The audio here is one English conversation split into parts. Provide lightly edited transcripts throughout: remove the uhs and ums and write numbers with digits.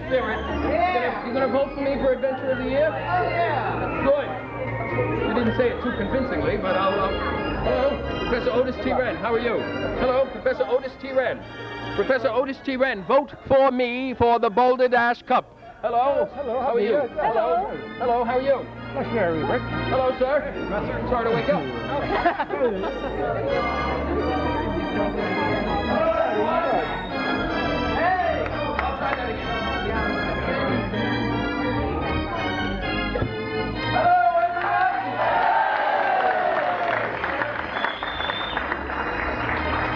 spirit. You gonna vote for me for Adventure of the Year? Oh, yeah. Good. You didn't say it too convincingly, but I'll... Hello, Professor Otis T. Wren. How are you? Hello, Professor Otis T. Wren. Professor Otis T. Wren, vote for me for the Balderdash Cup. Hello. Hello. How are you? Hello. Hello. How are you? That's very Rick. Hello, sir. Sorry to wake up. Hey! I'll try that again. Hello, everybody!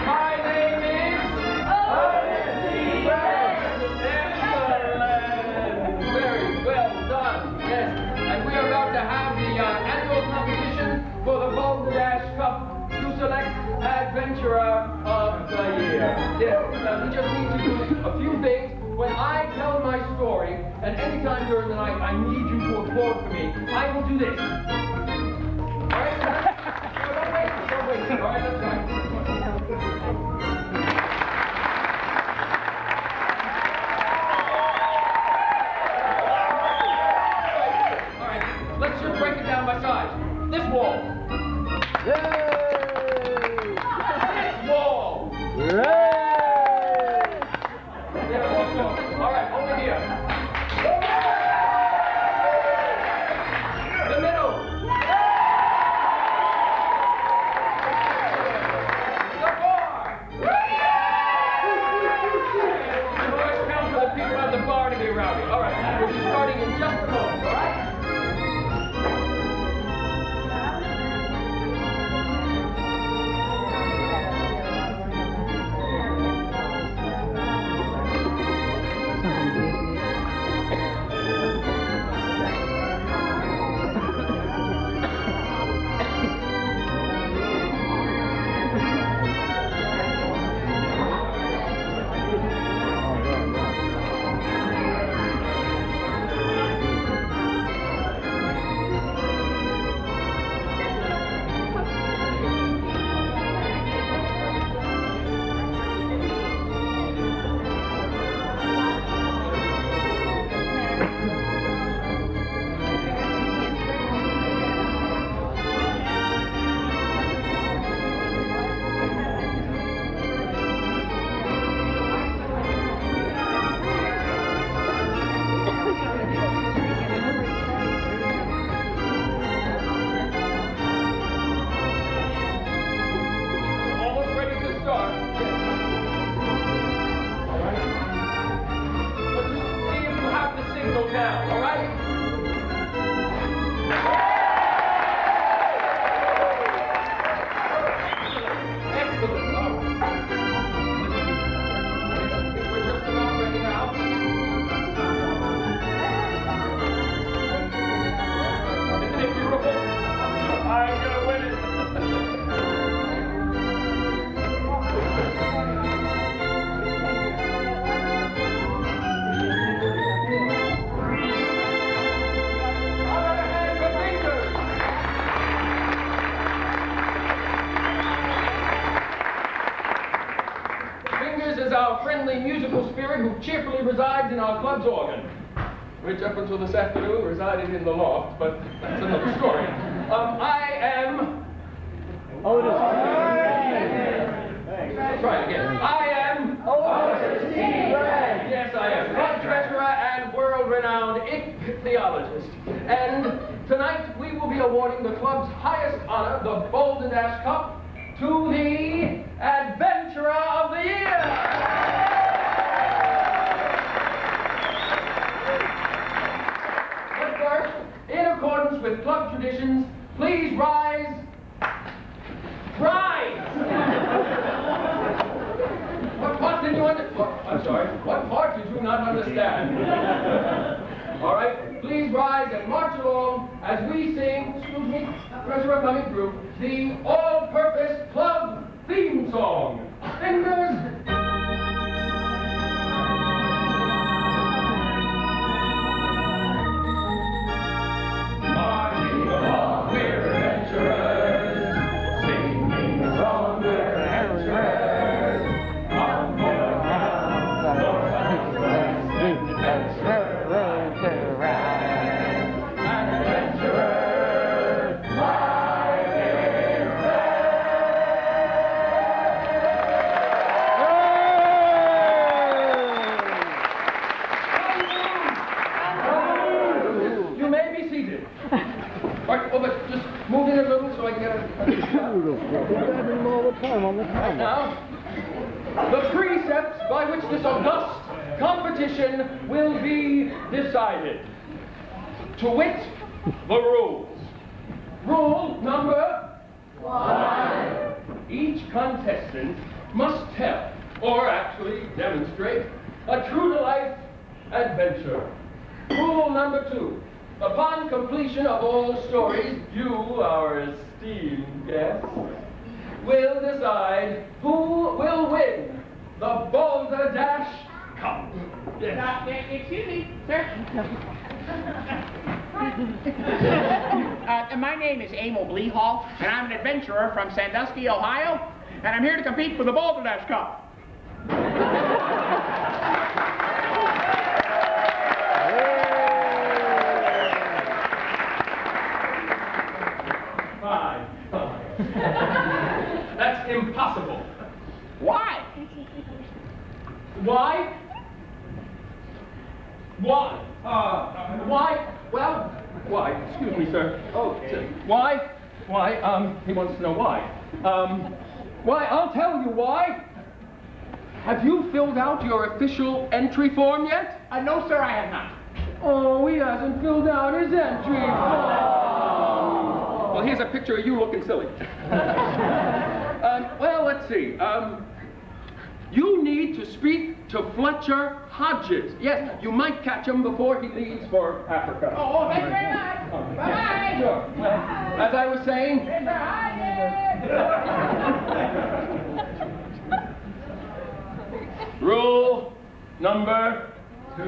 My name is Otis T. Wren. Very well done. Yes. And we are about to have the annual competition for the Balderdash Cup to select Adventurer of the Year. Yes, we just need to do a few things. When I tell my story, and any time during the night I need you to applaud for me, I will do this. All right? No, don't wait. All right, let's try. Let's just break it down by size. This wall. Yay! This wall. Yay! There we go. All right, over here. The middle. The bar. The first count for the people at the bar to be rowdy. All right, we'll be starting in just a moment, all right? Our friendly musical spirit who cheerfully resides in our club's organ, which up until this afternoon resided in the loft, but that's another story. I am... Otis. Try it again. I am... Otis T. Wren. Yes, I am. Club treasurer and world-renowned ichthyologist. And tonight we will be awarding the club's highest honor, the Balderdash Cup, to the Adventurer of the Year! But first, in accordance with club traditions, please rise. Rise! What did you understand? I'm sorry, what part did you not understand? All right, please rise and march along as we sing, excuse me, treasurer coming through, the all-purpose club theme song. Fingers. Marching along, we're adventurers, singing a song, we're adventurers. On board now, north, south, west, and We're having him all the time on the camera. Now, the precepts by which this august competition will be decided. To wit, the rules. Rule number 1. Each contestant must tell, or actually demonstrate, a true-to-life adventure. Rule number 2. Upon completion of all stories, you, our esteemed guests, will decide who will win the Balderdash Cup. Yes. Excuse me, sir. My name is Emil Bleehall, and I'm an adventurer from Sandusky, Ohio, and I'm here to compete for the Balderdash Cup. Fine. That's impossible. Why? Why? Why? Why? Well, why? Excuse me, sir. Okay. Why? Why? He wants to know why. Why? I'll tell you why. Have you filled out your official entry form yet? No, sir, I have not. Oh, he hasn't filled out his entry form. Well, here's a picture of you looking silly. Well, let's see. You need to speak to Fletcher Hodges. Yes, you might catch him before he leaves for Africa. Oh, thank you very much. Bye-bye. Sure. As I was saying... Rule number 2.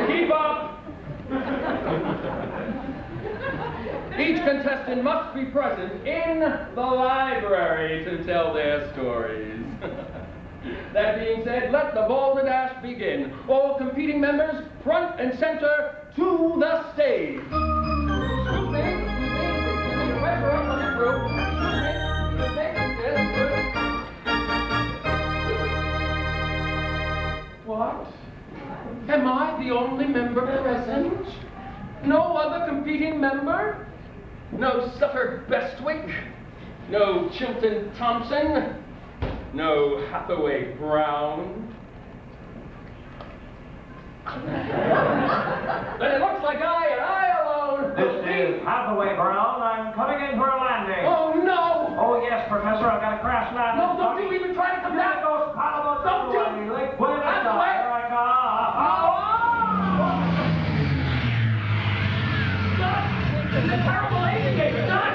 Keep up. Each contestant must be present in the library to tell their stories. That being said, let the Balderdash begin. All competing members, front and center to the stage. Excuse me. Pressure up on this group. What? Am I the only member present? No other competing member? No Sutter Bestwick? No Chilton Thompson? No Hathaway Brown? Then it looks like I and I alone. This is Hathaway Brown. I'm coming in for a landing. Oh, no! Oh, yes, Professor. I've got a crash landing. No, don't you even try to come back! Don't you! Hathaway! Here I come. This is a terrible aviator! Stop!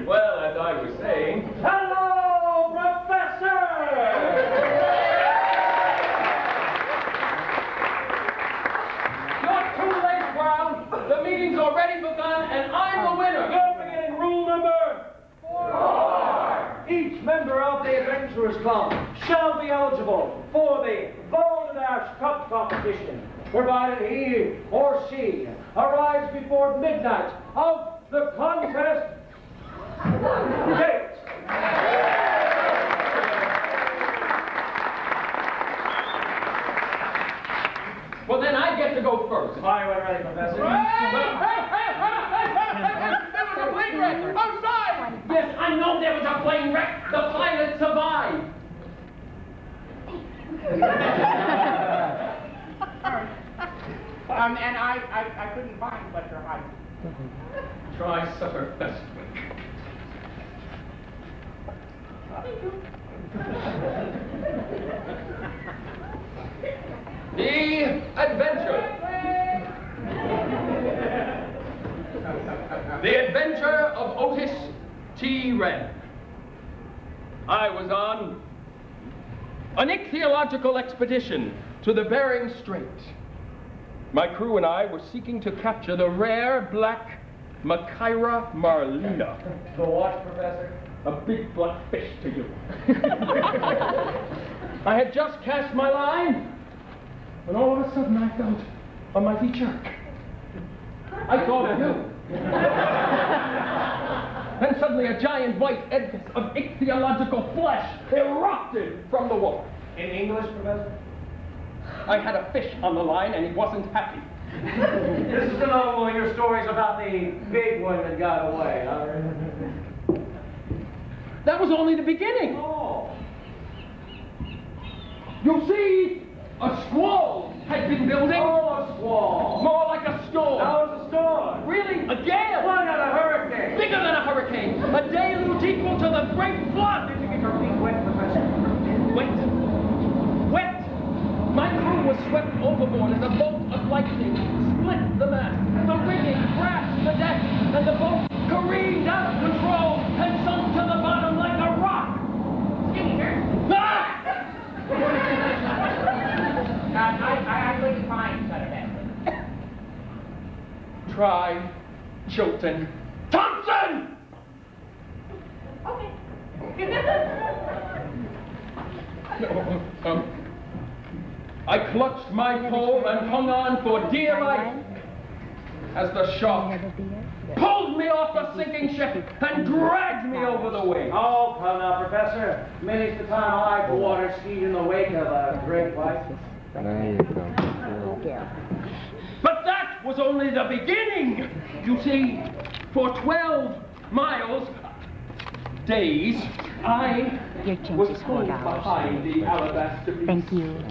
Well, as I was saying... Hello, Professor! You're too late, Brown. The meeting's already begun, and I'm the winner. You're beginning rule number 4. Each member of the Adventurers Club shall be eligible for the Balderdash Cup competition, provided he or she arrives before midnight of the contest date. Well, then I get to go first. Fire when ready, Professor. There was a plane wreck outside! Yes, I know there was a plane wreck. The pilot survived. And I couldn't find Fletcher Hodges. Try Sutter Bestwick. The Adventure. The Adventure of Otis T. Wren. I was on an ichthyological expedition to the Bering Strait. My crew and I were seeking to capture the rare black Machaira marlina. The what, Professor? A big black fish to you. I had just cast my line when all of a sudden I felt a mighty jerk. I thought of you. Then suddenly a giant white edifice of ichthyological flesh erupted from the water. In English, Professor? I had a fish on the line and he wasn't happy. This is another one of your stories about the big one that got away, huh? That was only the beginning. Oh. You see, a squall had been building. Oh, a squall. More like a storm. That was a storm. Really? A gale. Why not a hurricane? Bigger than a hurricane. A deluge equal to the great flood. Did you get your feet wet, Professor? Wet. Wet. My crew was swept overboard as a bolt of lightning split the mast. The rigging crashed the deck, and the boat careened out of control and sunk to the bottom like a rock. Skinny, Ah! I couldn't find such a mess. Try Chilton Thompson! Okay. I clutched my pole and hung on for dear life as the shark pulled me off the sinking ship and dragged me over the waves. Oh, come now, Professor. Many's the time I've water skied in the wake of a great white. There you go. But that was only the beginning. You see, for 12 days, I was pulled behind the alabaster beast. Thank you.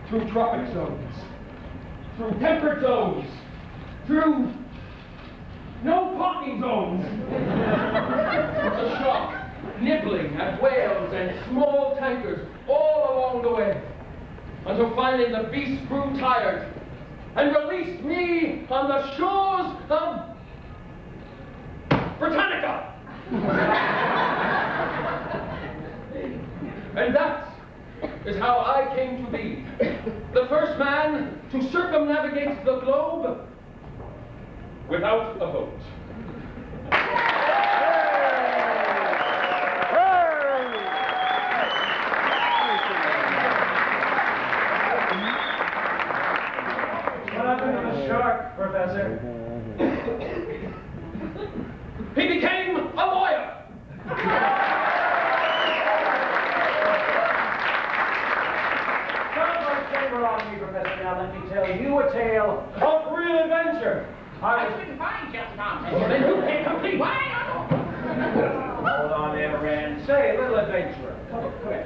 Through tropic zones, through temperate zones, through no parking zones. The shark nibbling at whales and small tankers all along the way, until finally the beast grew tired and released me on the shores of Britannica. And that is how I came to be the first man to circumnavigate the globe without a boat. What happened to the shark, Professor? He became a lawyer. Professor, now let me tell you a tale of real adventure. I couldn't find Chilton Thompson. Then you can't complete. Why? Hold on there, Rand. Say, little adventurer, come quick.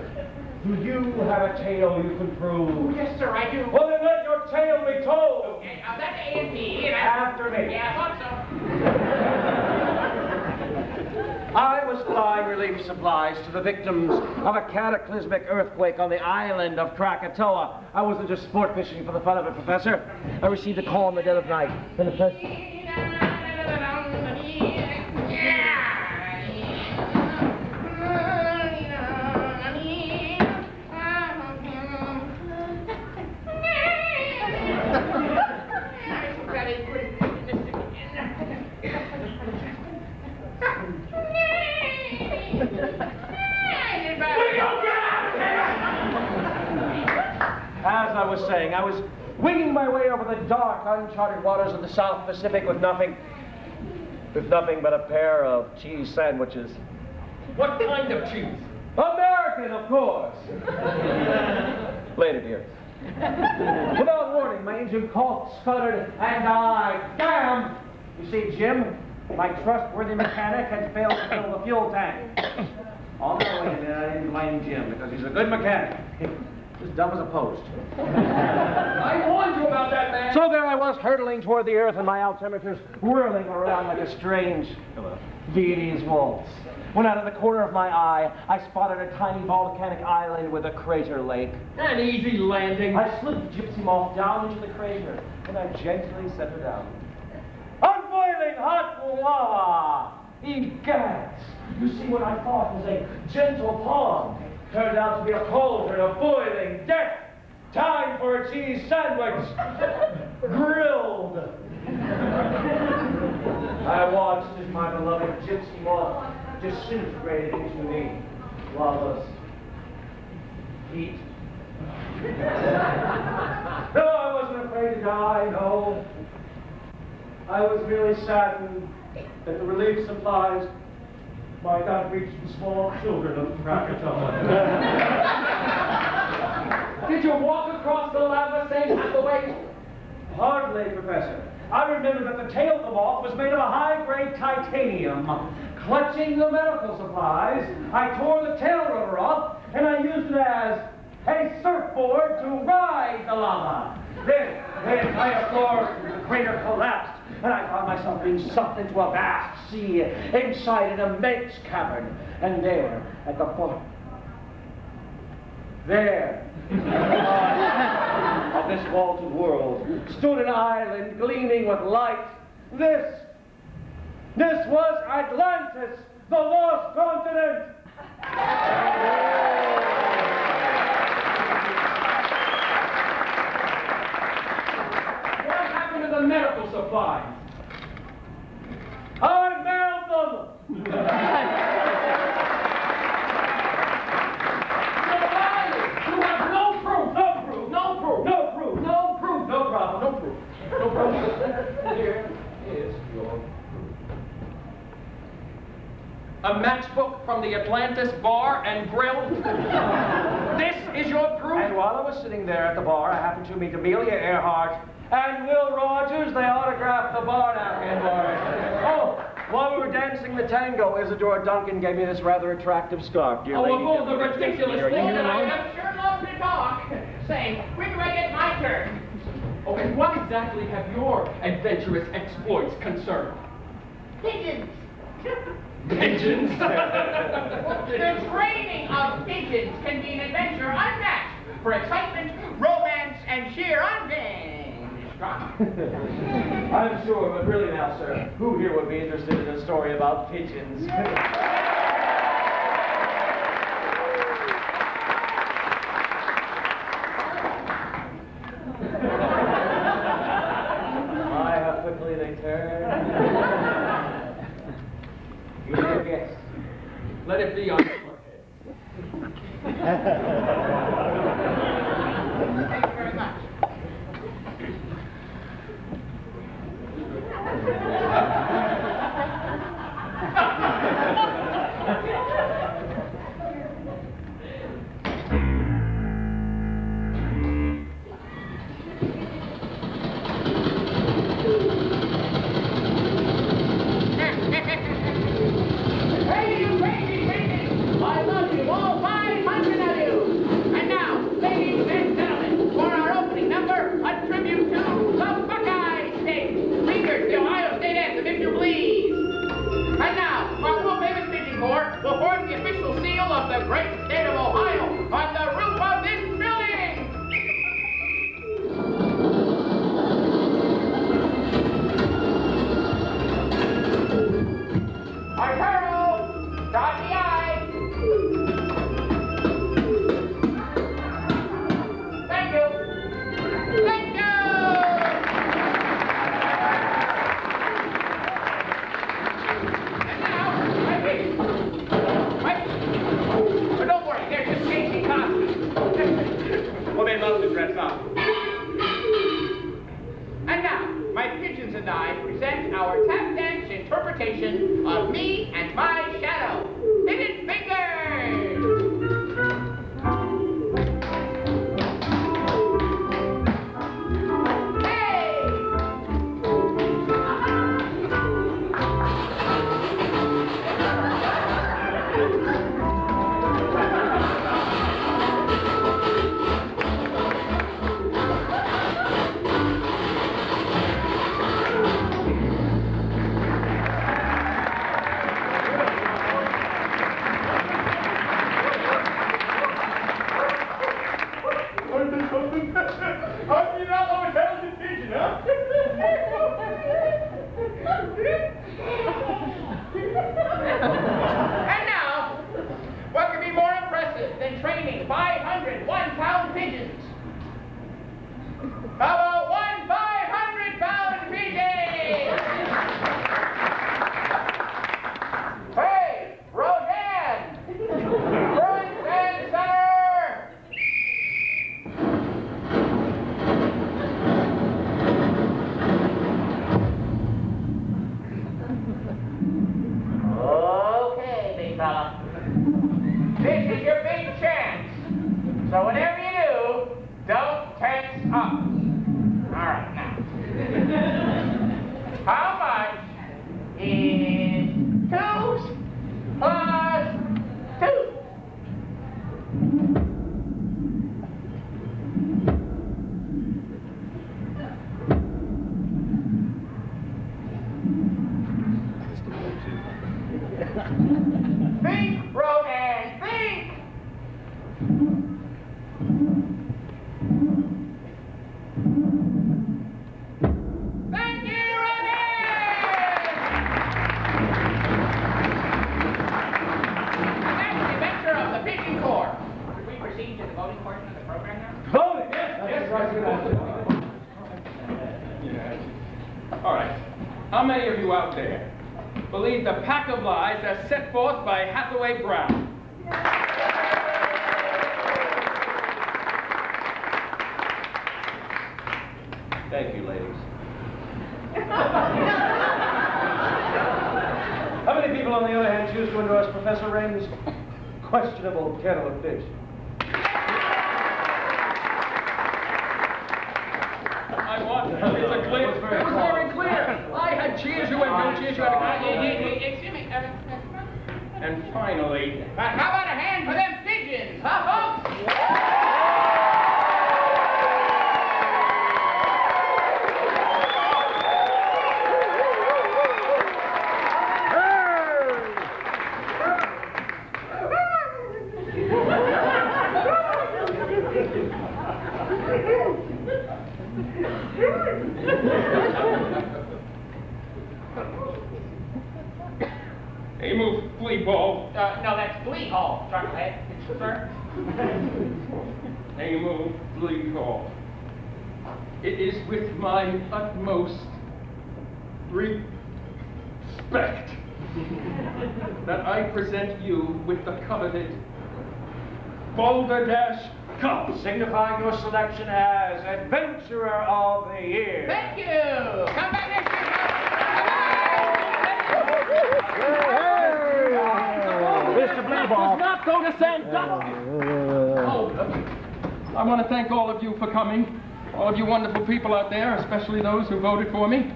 Do you have a tale you can prove? Yes, sir, I do. Well, then let your tale be told. Okay, that's A&P. After me. Yeah, I thought so. I was flying relief supplies to the victims of a cataclysmic earthquake on the island of Krakatoa. I wasn't just sport fishing for the fun of it, Professor. I received a call in the dead of night. And the As I was saying, I was winging my way over the dark, uncharted waters of the South Pacific with nothing but a pair of cheese sandwiches. What kind of cheese? American, of course. Later, dear. Without warning, my engine caught, sputtered, and I damn! You see, Jim, my trustworthy mechanic had failed to fill the fuel tank. On the way there, I didn't blame Jim because he's a good mechanic. As dumb as a post. I warned you about that, man. So there I was, hurtling toward the earth, and my altimeters whirling around like a strange Viennese waltz. When out of the corner of my eye, I spotted a tiny volcanic island with a crater lake. An easy landing. I slid the gypsy moth down into the crater, and I gently set her down. Unboiling hot lava! Egad! You see, what I thought was a gentle pond turned out to be a cauldron of boiling death. Time for a cheese sandwich. Grilled. I watched as my beloved gypsy moth disintegrated into the lava's heat. No, I wasn't afraid to die, no. I was really saddened that the relief supplies might not reach the small children of Krakatoa. Did you walk across the lava same halfway? Hardly, Professor. I remember that the tail of the Moth was made of a high-grade titanium. Clutching the medical supplies, I tore the tail rudder off, and I used it as a surfboard to ride the lava. Then the entire floor of the crater collapsed, and I found myself being sucked into a vast sea inside an immense cavern. And there, at the bottom, there, of this vaulted world, stood an island gleaming with light. This was Atlantis, the lost continent. What happened to the medical supplies? I mailed them. You have no proof. No proof. No proof. No proof. No proof. No problem. No proof. No proof. Here is your proof. A matchbook from the Atlantis Bar and Grill. This is your proof? And while I was sitting there at the bar, I happened to meet Amelia Earhart and Will Rogers. They autographed the bar napkin for us. Oh, while we were dancing the tango, Isadora Duncan gave me this rather attractive scarf. Dear lady, of all the ridiculous things that I have. Sure love to talk. Say, when do I get my turn? Oh, and what exactly have your adventurous exploits concerned? Pigeons. Pigeons? The training of pigeons can be an adventure unmatched for excitement, romance, and sheer unfinished drama. I'm sure, but really now, sir, who here would be interested in a story about pigeons? My, how quickly they turn. Here's your guest. Let it be on your head. Thank you very much. Hey, you crazy pigeons! I love you, all 500 of you! And now, ladies and gentlemen, for our opening number, a tribute to the Buckeye State. Singers, the Ohio State anthem, if you please. And now, our world famous pigeon corps will form the official seal of the great state of Ohio on the roof of this building. Arturo, dot the I. Thank you. Thank you. And now, my pigeons. Wait. Oh, don't worry, they're just changing costumes. Well, they love to dress up. And now, my pigeons and I present our tap dance interpretation of Me and My Shadow. Pigeon fingers! Hey! Think, Rodan, think! Thank you, Rodan! That's the adventure of the Pigeon Corps. Should we proceed to the voting portion of the program now? Voting! Yes, right. All right. How many of you out there believe the pack of lies as set forth by Hathaway Brown? Thank you, ladies. How many people, on the other hand, choose to endorse Professor Rain's questionable kettle of fish? I want it's a clear. It was very clear. I had cheers, you had no cheers, you had a Excuse me. And finally, How about a hand for them pigeons, huh, folks? hey, move, flea ball. No, that's Flea Hall, Chucklehead. Sir? Hey, move, flea ball. It is with my utmost respect that I present you with the coveted Balderdash Cup. Signifying your selection as Adventurer of the Year. Thank you. Come back next year. Mr. Bleeball. Does not go to San I want to thank all of you for coming. All of you wonderful people out there, especially those who voted for me.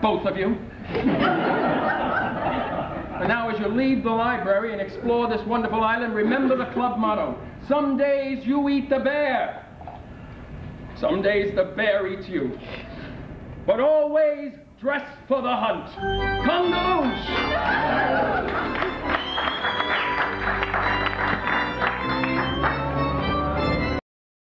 Both of you. And now as you leave the library and explore this wonderful island, remember the club motto. Some days you eat the bear. Some days the bear eats you. But always dress for the hunt. Congaloosh!